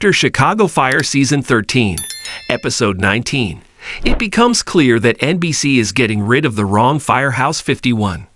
After Chicago Fire Season 13, Episode 19, it becomes clear that NBC is getting rid of the wrong Firehouse 51.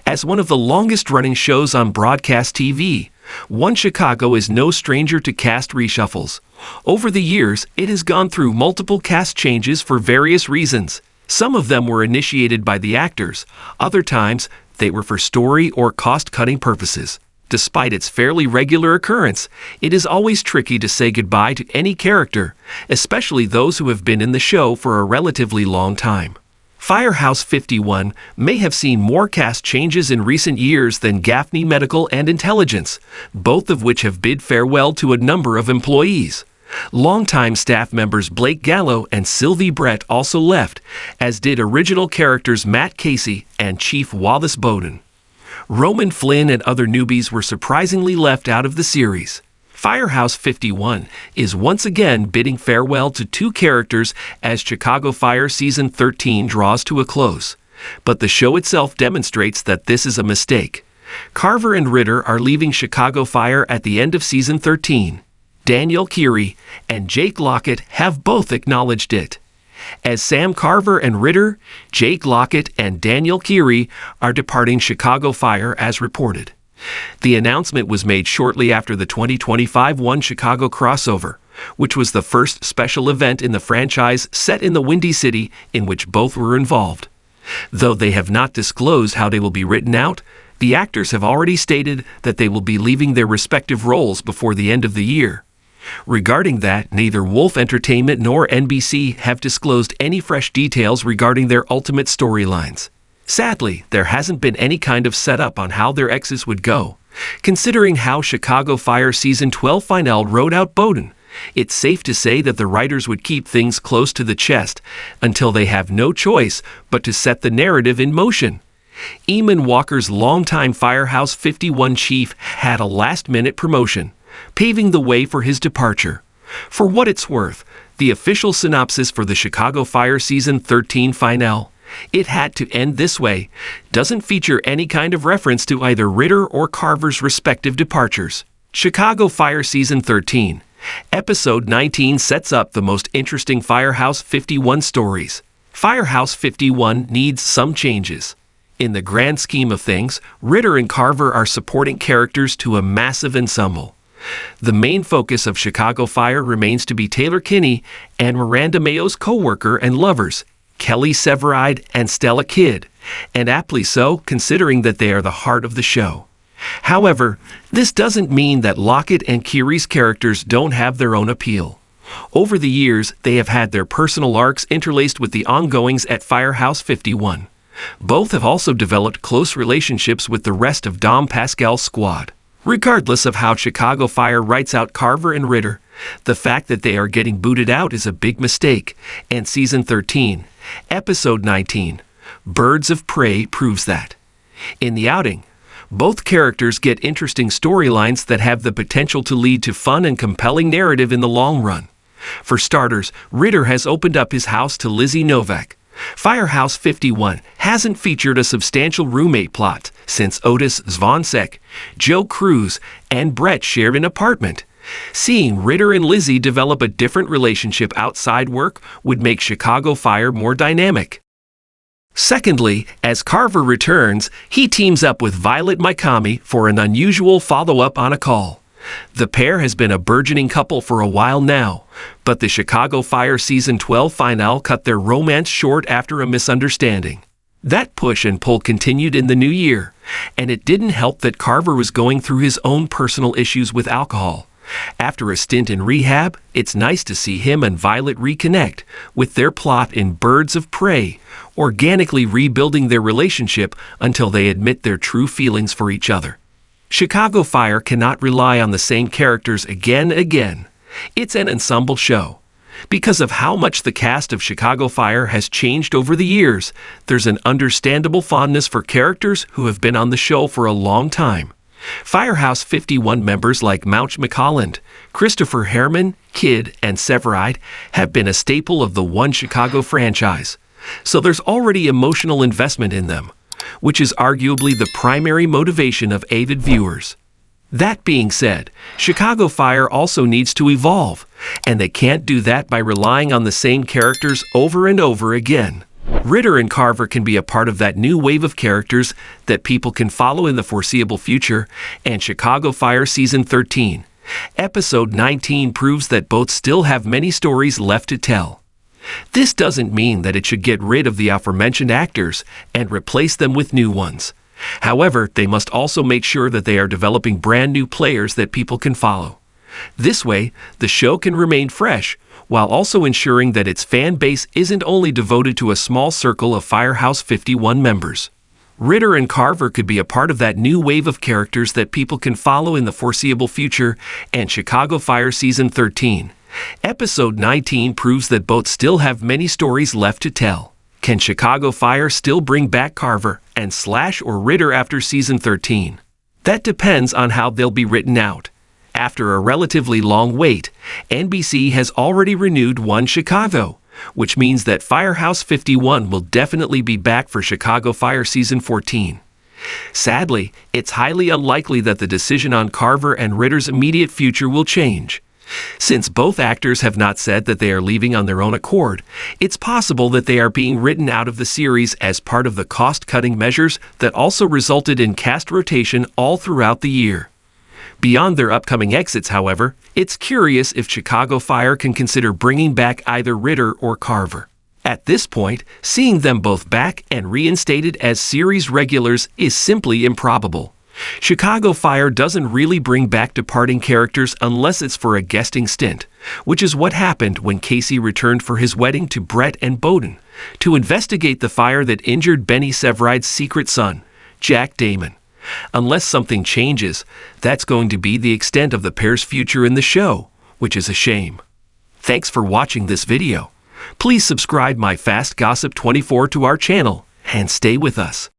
As one of the longest-running shows on broadcast TV, One Chicago is no stranger to cast reshuffles. Over the years, it has gone through multiple cast changes for various reasons. Some of them were initiated by the actors. Other times, they were for story or cost-cutting purposes. Despite its fairly regular occurrence, it is always tricky to say goodbye to any character, especially those who have been in the show for a relatively long time. Firehouse 51 may have seen more cast changes in recent years than Gaffney Medical and Intelligence, both of which have bid farewell to a number of employees. Longtime staff members Blake Gallo and Sylvie Brett also left, as did original characters Matt Casey and Chief Wallace Bowden. Roman Flynn and other newbies were surprisingly left out of the series. Firehouse 51 is once again bidding farewell to two characters as Chicago Fire Season 13 draws to a close. But the show itself demonstrates that this is a mistake. Carver and Ritter are leaving Chicago Fire at the end of Season 13. Daniel Kinney and Jake Lockett have both acknowledged it. As Sam Carver and Ritter, Jake Lockett and Daniel Kinney are departing Chicago Fire as reported. The announcement was made shortly after the 2025 One Chicago crossover, which was the first special event in the franchise set in the Windy City in which both were involved. Though they have not disclosed how they will be written out, the actors have already stated that they will be leaving their respective roles before the end of the year. Regarding that, neither Wolf Entertainment nor NBC have disclosed any fresh details regarding their ultimate storylines. Sadly, there hasn't been any kind of setup on how their exits would go. Considering how Chicago Fire Season 12 finale wrote out Bowden, it's safe to say that the writers would keep things close to the chest until they have no choice but to set the narrative in motion. Eamon Walker's longtime Firehouse 51 chief had a last-minute promotion, paving the way for his departure. For what it's worth, the official synopsis for the Chicago Fire Season 13 finale, "It had to end this way," doesn't feature any kind of reference to either Ritter or Carver's respective departures. Chicago Fire Season 13, Episode 19 sets up the most interesting Firehouse 51 stories. Firehouse 51 needs some changes. In the grand scheme of things, Ritter and Carver are supporting characters to a massive ensemble. The main focus of Chicago Fire remains to be Taylor Kinney and Miranda Mayo's co-worker and lovers, Kelly Severide and Stella Kidd, and aptly so considering that they are the heart of the show. However, this doesn't mean that Lockett and Kinney's characters don't have their own appeal. Over the years, they have had their personal arcs interlaced with the ongoings at Firehouse 51. Both have also developed close relationships with the rest of Dom Pascal's squad. Regardless of how Chicago Fire writes out Carver and Ritter, the fact that they are getting booted out is a big mistake, and Season 13, Episode 19, Birds of Prey proves that. In the outing, both characters get interesting storylines that have the potential to lead to fun and compelling narrative in the long run. For starters, Ritter has opened up his house to Lizzie Novak. Firehouse 51 hasn't featured a substantial roommate plot since Otis Zvonsek, Joe Cruz, and Brett shared an apartment. Seeing Ritter and Lizzie develop a different relationship outside work would make Chicago Fire more dynamic. Secondly, as Carver returns, he teams up with Violet Mikami for an unusual follow-up on a call. The pair has been a burgeoning couple for a while now, but the Chicago Fire Season 12 finale cut their romance short after a misunderstanding. That push and pull continued in the new year, and it didn't help that Carver was going through his own personal issues with alcohol. After a stint in rehab, it's nice to see him and Violet reconnect, with their plot in Birds of Prey, organically rebuilding their relationship until they admit their true feelings for each other. Chicago Fire cannot rely on the same characters again. It's an ensemble show. Because of how much the cast of Chicago Fire has changed over the years, there's an understandable fondness for characters who have been on the show for a long time. Firehouse 51 members like Mouch McColland, Christopher Herman, Kidd, and Severide have been a staple of the One Chicago franchise, so there's already emotional investment in them, which is arguably the primary motivation of avid viewers. That being said, Chicago Fire also needs to evolve, and they can't do that by relying on the same characters over and over again. Ritter and Carver can be a part of that new wave of characters that people can follow in the foreseeable future, and Chicago Fire Season 13, Episode 19 proves that both still have many stories left to tell. This doesn't mean that it should get rid of the aforementioned actors and replace them with new ones. However, they must also make sure that they are developing brand new players that people can follow. This way, the show can remain fresh, while also ensuring that its fan base isn't only devoted to a small circle of Firehouse 51 members. Ritter and Carver could be a part of that new wave of characters that people can follow in the foreseeable future, and Chicago Fire Season 13, Episode 19 proves that both still have many stories left to tell. Can Chicago Fire still bring back Carver and Slash or Ritter after Season 13? That depends on how they'll be written out. After a relatively long wait, NBC has already renewed One Chicago, which means that Firehouse 51 will definitely be back for Chicago Fire Season 14. Sadly, it's highly unlikely that the decision on Carver and Ritter's immediate future will change. Since both actors have not said that they are leaving on their own accord, it's possible that they are being written out of the series as part of the cost-cutting measures that also resulted in cast rotation all throughout the year. Beyond their upcoming exits, however, it's curious if Chicago Fire can consider bringing back either Ritter or Carver. At this point, seeing them both back and reinstated as series regulars is simply improbable. Chicago Fire doesn't really bring back departing characters unless it's for a guesting stint, which is what happened when Casey returned for his wedding to Brett and Bowden to investigate the fire that injured Benny Severide's secret son, Jack Damon. Unless something changes, that's going to be the extent of the pair's future in the show, which is a shame. Thanks for watching this video. Please subscribe my Fast Gossip 24 to our channel and stay with us.